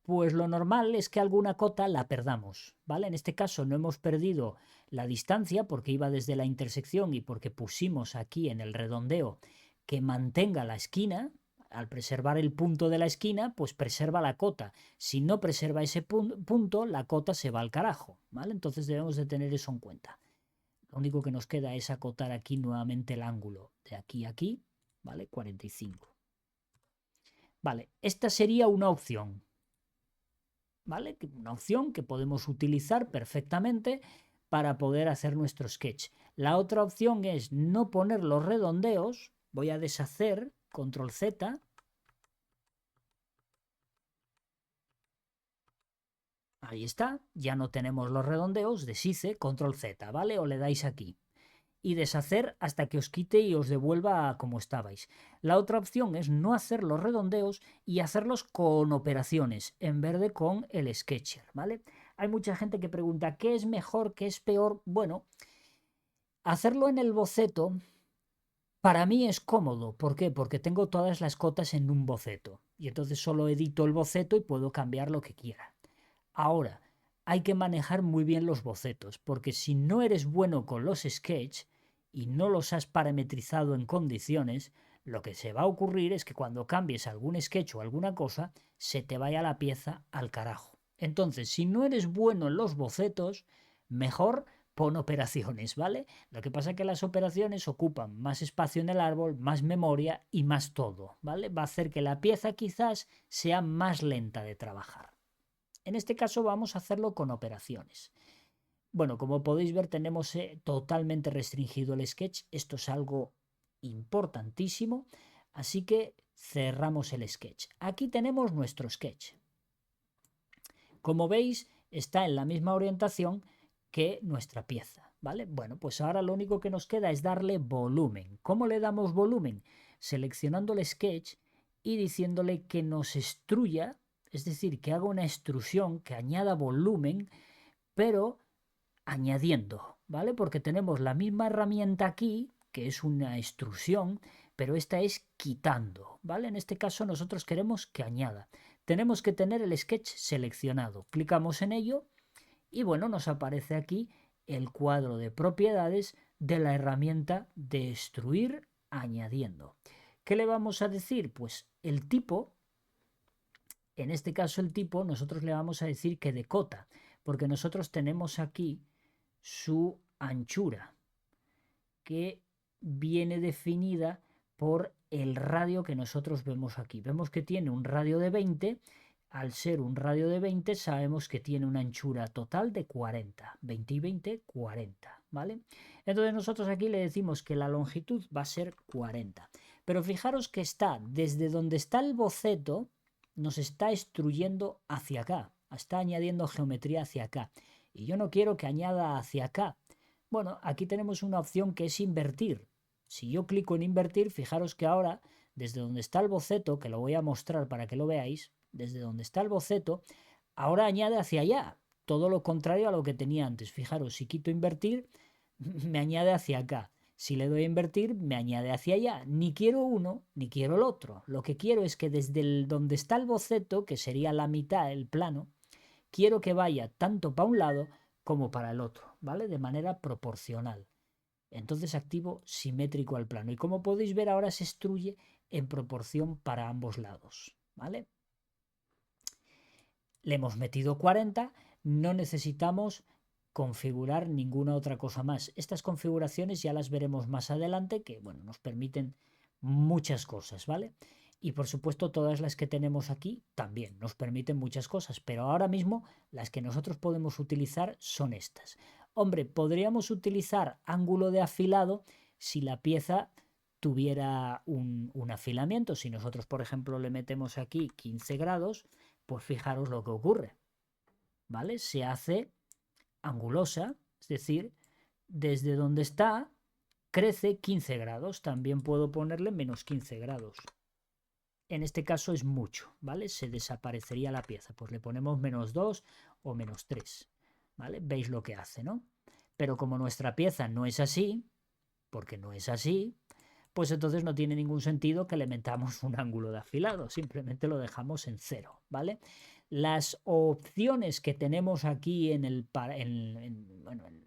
pues lo normal es que alguna cota la perdamos, ¿vale? En este caso no hemos perdido la distancia porque iba desde la intersección y porque pusimos aquí en el redondeo que mantenga la esquina. Al preservar el punto de la esquina, pues preserva la cota. Si no preserva ese punto, la cota se va al carajo, ¿vale? Entonces debemos de tener eso en cuenta. Lo único que nos queda es acotar aquí nuevamente el ángulo de aquí a aquí, ¿vale? 45. Vale, esta sería una opción, ¿vale? Una opción que podemos utilizar perfectamente para poder hacer nuestro sketch. La otra opción es no poner los redondeos. Voy a deshacer, control Z. Ahí está, ya no tenemos los redondeos, deshice, control Z, ¿vale? O le dais aquí. Y deshacer hasta que os quite y os devuelva a como estabais. La otra opción es no hacer los redondeos y hacerlos con operaciones en vez de con el Sketcher, ¿vale? Hay mucha gente que pregunta ¿qué es mejor, qué es peor? Bueno, hacerlo en el boceto para mí es cómodo. ¿Por qué? Porque tengo todas las cotas en un boceto y entonces solo edito el boceto y puedo cambiar lo que quiera. Ahora, hay que manejar muy bien los bocetos, porque si no eres bueno con los sketch y no los has parametrizado en condiciones, lo que se va a ocurrir es que cuando cambies algún sketch o alguna cosa, se te vaya la pieza al carajo. Entonces, si no eres bueno en los bocetos, mejor pon operaciones, ¿vale? Lo que pasa es que las operaciones ocupan más espacio en el árbol, más memoria y más todo, ¿vale? Va a hacer que la pieza quizás sea más lenta de trabajar. En este caso vamos a hacerlo con operaciones. Bueno, como podéis ver tenemos totalmente restringido el sketch. Esto es algo importantísimo. Así que cerramos el sketch. Aquí tenemos nuestro sketch. Como veis, está en la misma orientación que nuestra pieza, ¿vale? Bueno, pues ahora lo único que nos queda es darle volumen. ¿Cómo le damos volumen? Seleccionando el sketch y diciéndole que nos extruya, es decir, que haga una extrusión, que añada volumen, pero añadiendo, ¿vale? Porque tenemos la misma herramienta aquí, que es una extrusión, pero esta es quitando, ¿vale? En este caso nosotros queremos que añada. Tenemos que tener el sketch seleccionado. Clicamos en ello y bueno, nos aparece aquí el cuadro de propiedades de la herramienta de extruir añadiendo. ¿Qué le vamos a decir? Pues el tipo, en este caso el tipo, nosotros le vamos a decir que decota, porque nosotros tenemos aquí su anchura, que viene definida por el radio que nosotros vemos aquí. Vemos que tiene un radio de 20. Al ser un radio de 20 sabemos que tiene una anchura total de 40. 20 y 20, 40, ¿vale? Entonces nosotros aquí le decimos que la longitud va a ser 40. Pero fijaros que está desde donde está el boceto, nos está extruyendo hacia acá. Está añadiendo geometría hacia acá. Y yo no quiero que añada hacia acá. Bueno, aquí tenemos una opción que es invertir. Si yo clico en invertir, fijaros que ahora, desde donde está el boceto, que lo voy a mostrar para que lo veáis, desde donde está el boceto, ahora añade hacia allá, todo lo contrario a lo que tenía antes. Fijaros, si quito invertir, me añade hacia acá. Si le doy a invertir, me añade hacia allá. Ni quiero uno, ni quiero el otro. Lo que quiero es que desde donde está el boceto, que sería la mitad, el plano, quiero que vaya tanto para un lado como para el otro, ¿vale? De manera proporcional. Entonces activo simétrico al plano. Y como podéis ver, ahora se extruye en proporción para ambos lados, ¿vale? Le hemos metido 40, no necesitamos configurar ninguna otra cosa más. Estas configuraciones ya las veremos más adelante, que bueno, nos permiten muchas cosas, ¿vale? Y por supuesto todas las que tenemos aquí también nos permiten muchas cosas, pero ahora mismo las que nosotros podemos utilizar son estas. Hombre, podríamos utilizar ángulo de afilado si la pieza tuviera un afilamiento. Si nosotros, por ejemplo, le metemos aquí 15 grados, pues fijaros lo que ocurre, ¿vale? Se hace angulosa, es decir, desde donde está crece 15 grados. También puedo ponerle menos 15 grados. En este caso es mucho, ¿vale? Se desaparecería la pieza. Pues le ponemos menos 2 o menos 3, ¿vale? Veis lo que hace, ¿no? Pero como nuestra pieza no es así, porque no es así, pues entonces no tiene ningún sentido que le metamos un ángulo de afilado, simplemente lo dejamos en 0, ¿vale? Las opciones que tenemos aquí en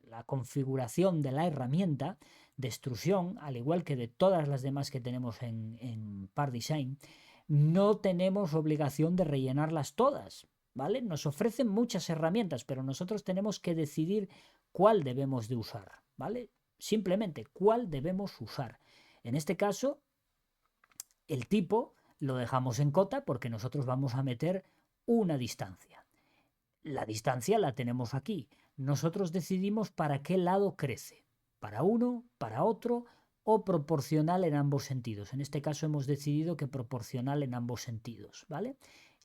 la configuración de la herramienta de extrusión, al igual que de todas las demás que tenemos en Par Design, no tenemos obligación de rellenarlas todas, ¿vale? Nos ofrecen muchas herramientas, pero nosotros tenemos que decidir cuál debemos de usar, ¿vale? Simplemente cuál debemos usar. En este caso, el tipo lo dejamos en cota porque nosotros vamos a meter una distancia. La distancia la tenemos aquí. Nosotros decidimos para qué lado crece. Para uno, para otro o proporcional en ambos sentidos. En este caso hemos decidido que proporcional en ambos sentidos, ¿vale?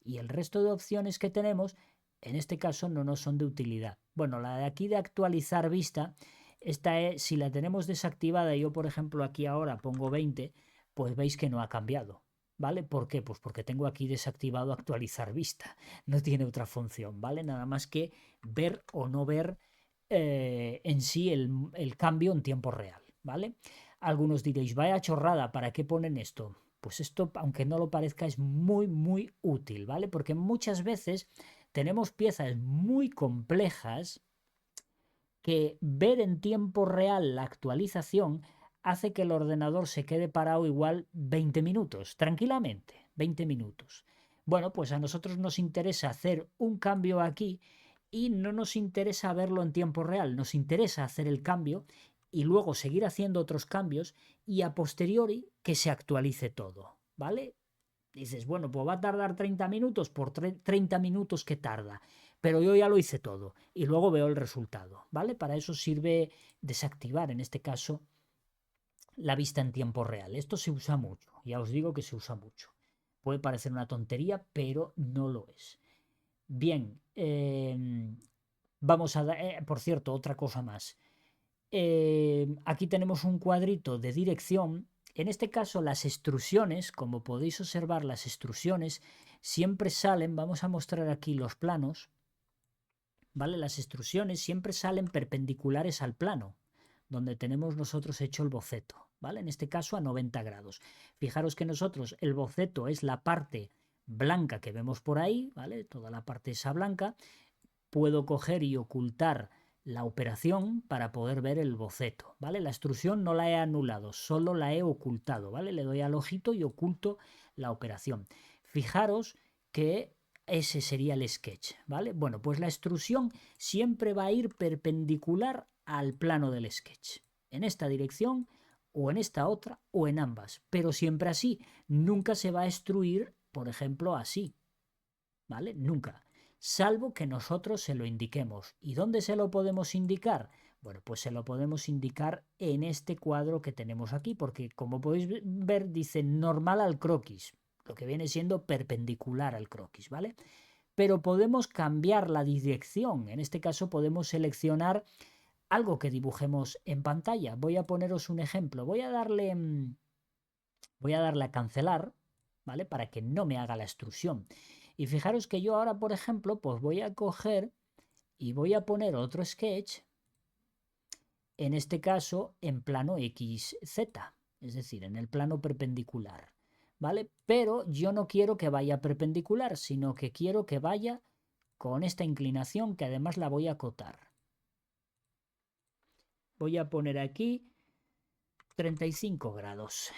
Y el resto de opciones que tenemos, en este caso no nos son de utilidad. Bueno, la de aquí de actualizar vista, esta es, si la tenemos desactivada, yo por ejemplo aquí ahora pongo 20, pues veis que no ha cambiado, ¿vale? ¿Por qué? Pues porque tengo aquí desactivado actualizar vista. No tiene otra función, ¿vale? Nada más que ver o no ver en sí el cambio en tiempo real, ¿vale? Algunos diréis, vaya chorrada, ¿para qué ponen esto? Pues esto, aunque no lo parezca, es muy, muy útil, ¿vale? Porque muchas veces tenemos piezas muy complejas que ver en tiempo real la actualización hace que el ordenador se quede parado igual 20 minutos, tranquilamente, 20 minutos. Bueno, pues a nosotros nos interesa hacer un cambio aquí y no nos interesa verlo en tiempo real, nos interesa hacer el cambio y luego seguir haciendo otros cambios y a posteriori que se actualice todo, ¿vale? Dices, bueno, pues va a tardar 30 minutos, por 30 minutos que tarda, pero yo ya lo hice todo y luego veo el resultado, ¿vale? Para eso sirve desactivar, en este caso, la vista en tiempo real. Esto se usa mucho, ya os digo que se usa mucho. Puede parecer una tontería, pero no lo es. Bien, vamos a dar, por cierto, otra cosa más. Aquí tenemos un cuadrito de dirección. En este caso las extrusiones, como podéis observar, las extrusiones siempre salen, vamos a mostrar aquí los planos, ¿vale? Las extrusiones siempre salen perpendiculares al plano, donde tenemos nosotros hecho el boceto, ¿vale? En este caso a 90 grados. Fijaros que nosotros, el boceto es la parte blanca que vemos por ahí, ¿vale? Toda la parte esa blanca. Puedo coger y ocultar la operación para poder ver el boceto, ¿vale? La extrusión no la he anulado, solo la he ocultado, ¿vale? Le doy al ojito y oculto la operación. Fijaros que ese sería el sketch, ¿vale? Bueno, pues la extrusión siempre va a ir perpendicular al plano del sketch, en esta dirección o en esta otra o en ambas, pero siempre así, nunca se va a extruir, por ejemplo, así, ¿vale? Nunca, salvo que nosotros se lo indiquemos. ¿Y dónde se lo podemos indicar? Bueno, pues se lo podemos indicar en este cuadro que tenemos aquí, porque como podéis ver dice normal al croquis, lo que viene siendo perpendicular al croquis, ¿vale? Pero podemos cambiar la dirección. En este caso podemos seleccionar algo que dibujemos en pantalla. Voy a poneros un ejemplo. Voy a darle a cancelar, ¿vale? Para que no me haga la extrusión. Y fijaros que yo ahora, por ejemplo, pues voy a coger y voy a poner otro sketch en este caso en plano XZ, es decir, en el plano perpendicular, ¿vale? Pero yo no quiero que vaya perpendicular, sino que quiero que vaya con esta inclinación, que además la voy a acotar. Voy a poner aquí 35 grados.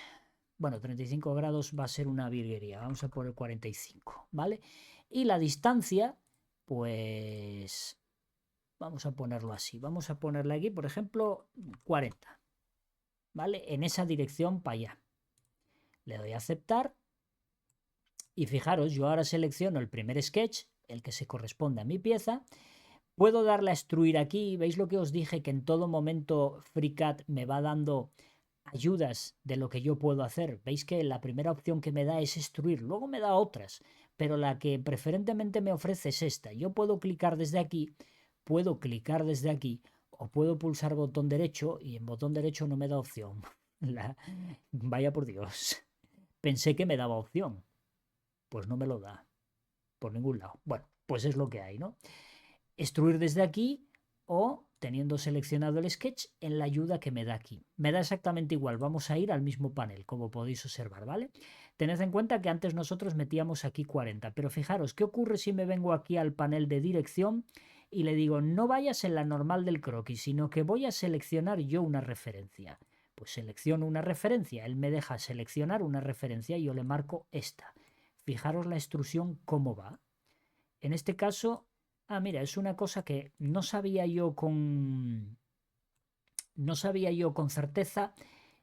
Bueno, 35 grados va a ser una virguería. Vamos a poner 45, ¿vale? Y la distancia, pues vamos a ponerlo así. Vamos a ponerle aquí, por ejemplo, 40, ¿vale? En esa dirección para allá. Le doy a aceptar. Y fijaros, yo ahora selecciono el primer sketch, el que se corresponde a mi pieza. Puedo darle a extruir aquí. ¿Veis lo que os dije? Que en todo momento FreeCAD me va dando ayudas de lo que yo puedo hacer. Veis que la primera opción que me da es extruir, luego me da otras, pero la que preferentemente me ofrece es esta. Yo puedo clicar desde aquí, o puedo pulsar botón derecho y en botón derecho no me da opción. Vaya por Dios. Pensé que me daba opción. Pues no me lo da. Por ningún lado. Bueno, pues es lo que hay, ¿no? Extruir desde aquí o teniendo seleccionado el sketch en la ayuda que me da aquí. Me da exactamente igual, vamos a ir al mismo panel, como podéis observar, ¿vale? Tened en cuenta que antes nosotros metíamos aquí 40, pero fijaros, ¿qué ocurre si me vengo aquí al panel de dirección y le digo, no vayas en la normal del croquis, sino que voy a seleccionar yo una referencia? Pues selecciono una referencia, él me deja seleccionar una referencia y yo le marco esta. Fijaros la extrusión cómo va. En este caso, mira, es una cosa que no sabía yo con certeza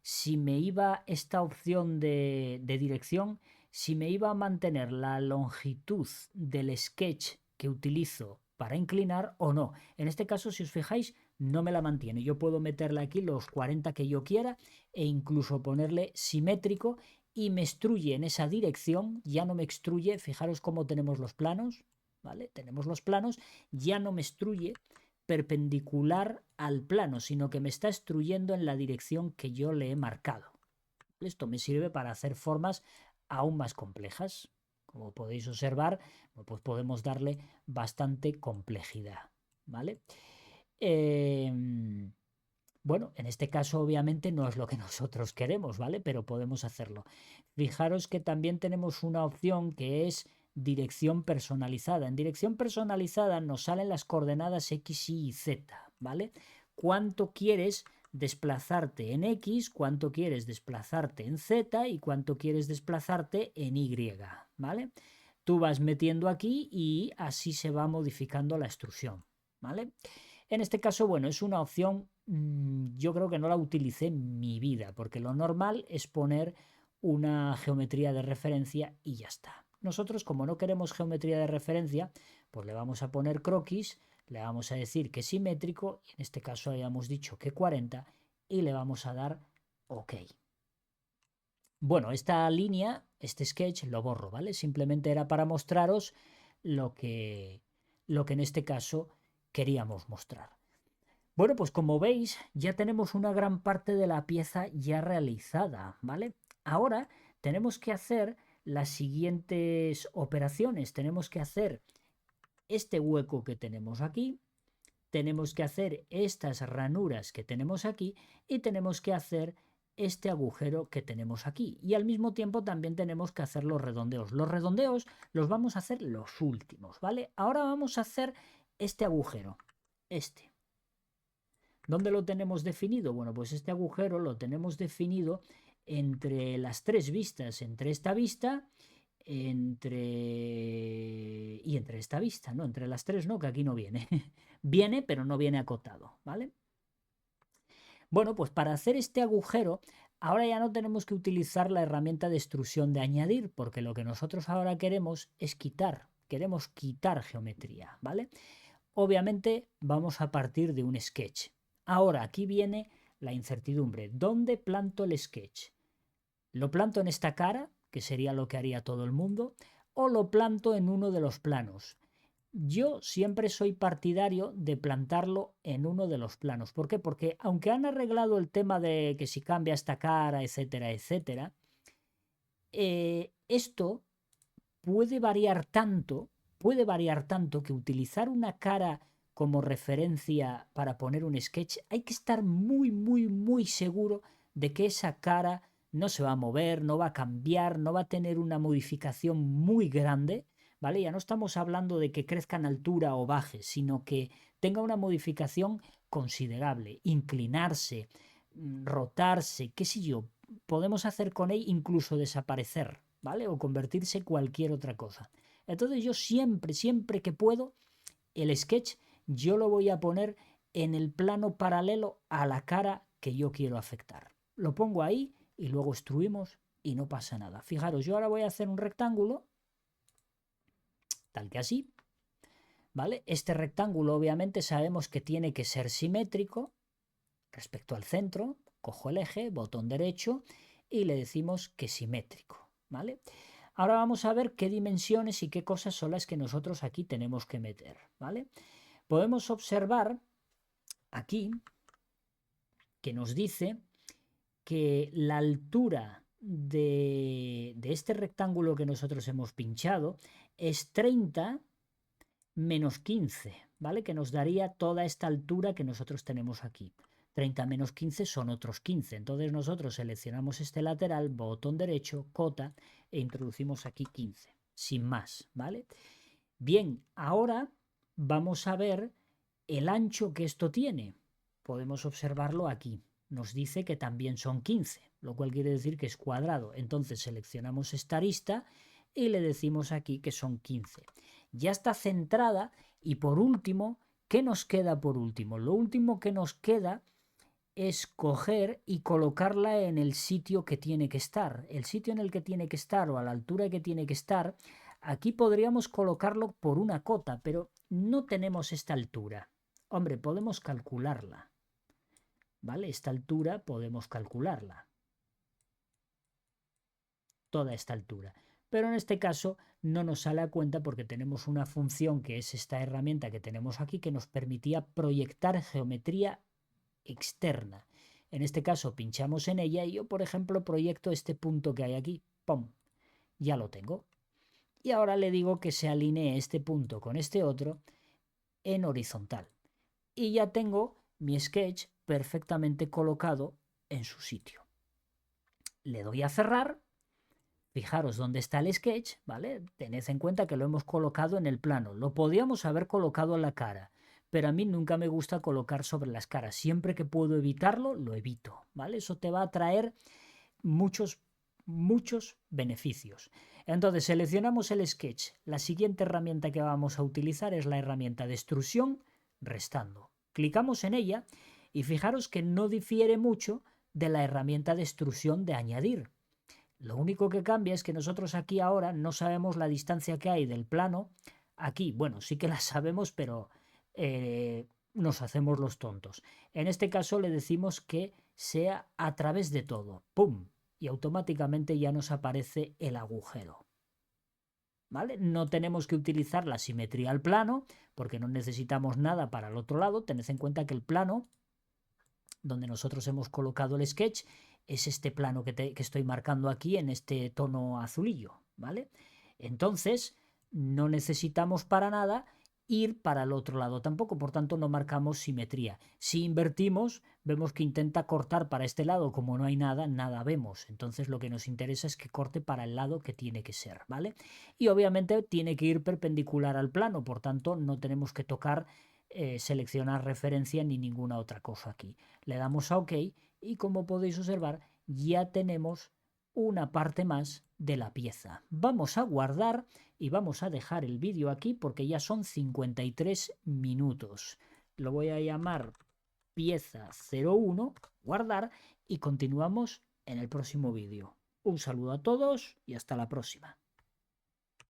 si me iba esta opción de dirección, si me iba a mantener la longitud del sketch que utilizo para inclinar o no. En este caso, si os fijáis, no me la mantiene. Yo puedo meterle aquí los 40 que yo quiera e incluso ponerle simétrico y me extruye en esa dirección, ya no me extruye. Fijaros cómo tenemos los planos, ¿vale? Tenemos los planos, ya no me extruye perpendicular al plano, sino que me está extruyendo en la dirección que yo le he marcado. Esto me sirve para hacer formas aún más complejas. Como podéis observar, pues podemos darle bastante complejidad, ¿vale? Bueno, en este caso obviamente no es lo que nosotros queremos, ¿vale? Pero podemos hacerlo. Fijaros que también tenemos una opción que es dirección personalizada. En dirección personalizada nos salen las coordenadas X, Y Z, ¿vale? ¿Cuánto quieres desplazarte en X, cuánto quieres desplazarte en Z y cuánto quieres desplazarte en Y, ¿vale? Tú vas metiendo aquí y así se va modificando la extrusión, ¿vale? En este caso, bueno, es una opción, yo creo que no la utilicé en mi vida, porque lo normal es poner una geometría de referencia y ya está. Nosotros, como no queremos geometría de referencia, pues le vamos a poner croquis, le vamos a decir que es simétrico, y en este caso habíamos dicho que 40, y le vamos a dar OK. Bueno, esta línea, este sketch, lo borro, ¿vale? Simplemente era para mostraros lo que en este caso queríamos mostrar. Bueno, pues como veis, ya tenemos una gran parte de la pieza ya realizada, ¿vale? Ahora tenemos que hacer las siguientes operaciones. Tenemos que hacer este hueco que tenemos aquí, tenemos que hacer estas ranuras que tenemos aquí y tenemos que hacer este agujero que tenemos aquí. Y al mismo tiempo también tenemos que hacer los redondeos. Los redondeos los vamos a hacer los últimos, ¿vale? Ahora vamos a hacer este agujero, este. ¿Dónde lo tenemos definido? Bueno, pues este agujero lo tenemos definido entre las tres vistas, entre esta vista, y entre esta vista, ¿no? Entre las tres no, que aquí no viene. Viene, pero no viene acotado, ¿vale? Bueno, pues para hacer este agujero, ahora ya no tenemos que utilizar la herramienta de extrusión de añadir, porque lo que nosotros ahora queremos es queremos quitar geometría, ¿vale? Obviamente vamos a partir de un sketch. Ahora aquí viene la incertidumbre. ¿Dónde planto el sketch? ¿Lo planto en esta cara, que sería lo que haría todo el mundo, o lo planto en uno de los planos? Yo siempre soy partidario de plantarlo en uno de los planos. ¿Por qué? Porque aunque han arreglado el tema de que si cambia esta cara, etcétera, etcétera, esto puede variar tanto que utilizar una cara como referencia para poner un sketch, hay que estar muy seguro de que esa cara no se va a mover, no va a cambiar, no va a tener una modificación muy grande, ¿vale? Ya no estamos hablando de que crezca en altura o baje, sino que tenga una modificación considerable, inclinarse, rotarse, qué sé yo, podemos hacer con él incluso desaparecer, ¿vale? O convertirse en cualquier otra cosa. Entonces yo siempre que puedo, el sketch yo lo voy a poner en el plano paralelo a la cara que yo quiero afectar. Lo pongo ahí y luego extruimos y no pasa nada. Fijaros, yo ahora voy a hacer un rectángulo, tal que así, ¿vale? Este rectángulo obviamente sabemos que tiene que ser simétrico respecto al centro. Cojo el eje, botón derecho y le decimos que simétrico, ¿vale? Ahora vamos a ver qué dimensiones y qué cosas son las que nosotros aquí tenemos que meter, ¿vale? Podemos observar aquí que nos dice que la altura de este rectángulo que nosotros hemos pinchado es 30 menos 15, ¿vale? Que nos daría toda esta altura que nosotros tenemos aquí. 30 menos 15 son otros 15. Entonces nosotros seleccionamos este lateral, botón derecho, cota, e introducimos aquí 15, sin más, ¿vale? Bien, ahora vamos a ver el ancho que esto tiene. Podemos observarlo aquí. Nos dice que también son 15, lo cual quiere decir que es cuadrado. Entonces seleccionamos esta arista y le decimos aquí que son 15. Ya está centrada y por último, ¿qué nos queda por último? Lo último que nos queda es coger y colocarla en el sitio que tiene que estar. El sitio en el que tiene que estar o a la altura que tiene que estar, aquí podríamos colocarlo por una cota, pero no tenemos esta altura. Hombre, podemos calcularla. ¿Vale? Esta altura podemos calcularla. Toda esta altura. Pero en este caso no nos sale a cuenta porque tenemos una función que es esta herramienta que tenemos aquí que nos permitía proyectar geometría externa. En este caso pinchamos en ella y yo, por ejemplo, proyecto este punto que hay aquí. ¡Pum! Ya lo tengo. Y ahora le digo que se alinee este punto con este otro en horizontal. Y ya tengo mi sketch perfectamente colocado en su sitio. Le doy a cerrar. Fijaros dónde está el sketch, ¿vale? Tened en cuenta que lo hemos colocado en el plano. Lo podíamos haber colocado en la cara, pero a mí nunca me gusta colocar sobre las caras. Siempre que puedo evitarlo, lo evito, ¿vale? Eso te va a traer muchos beneficios. Entonces seleccionamos el sketch. La siguiente herramienta que vamos a utilizar es la herramienta de extrusión restando. Clicamos en ella y fijaros que no difiere mucho de la herramienta de extrusión de añadir. Lo único que cambia es que nosotros aquí ahora no sabemos la distancia que hay del plano. Aquí, bueno, sí que la sabemos, pero nos hacemos los tontos. En este caso le decimos que sea a través de todo. ¡Pum! Y automáticamente ya nos aparece el agujero. ¿Vale? No tenemos que utilizar la simetría al plano, porque no necesitamos nada para el otro lado. Tened en cuenta que el plano donde nosotros hemos colocado el sketch es este plano que estoy marcando aquí en este tono azulillo, ¿vale? Entonces no necesitamos para nada ir para el otro lado tampoco, por tanto no marcamos simetría. Si invertimos, vemos que intenta cortar para este lado, como no hay nada, nada vemos. Entonces lo que nos interesa es que corte para el lado que tiene que ser, ¿vale? Y obviamente tiene que ir perpendicular al plano, por tanto no tenemos que tocar seleccionar referencia ni ninguna otra cosa aquí. Le damos a OK y como podéis observar ya tenemos una parte más de la pieza. Vamos a guardar y vamos a dejar el vídeo aquí porque ya son 53 minutos. Lo voy a llamar pieza 01, guardar y continuamos en el próximo vídeo. Un saludo a todos y hasta la próxima.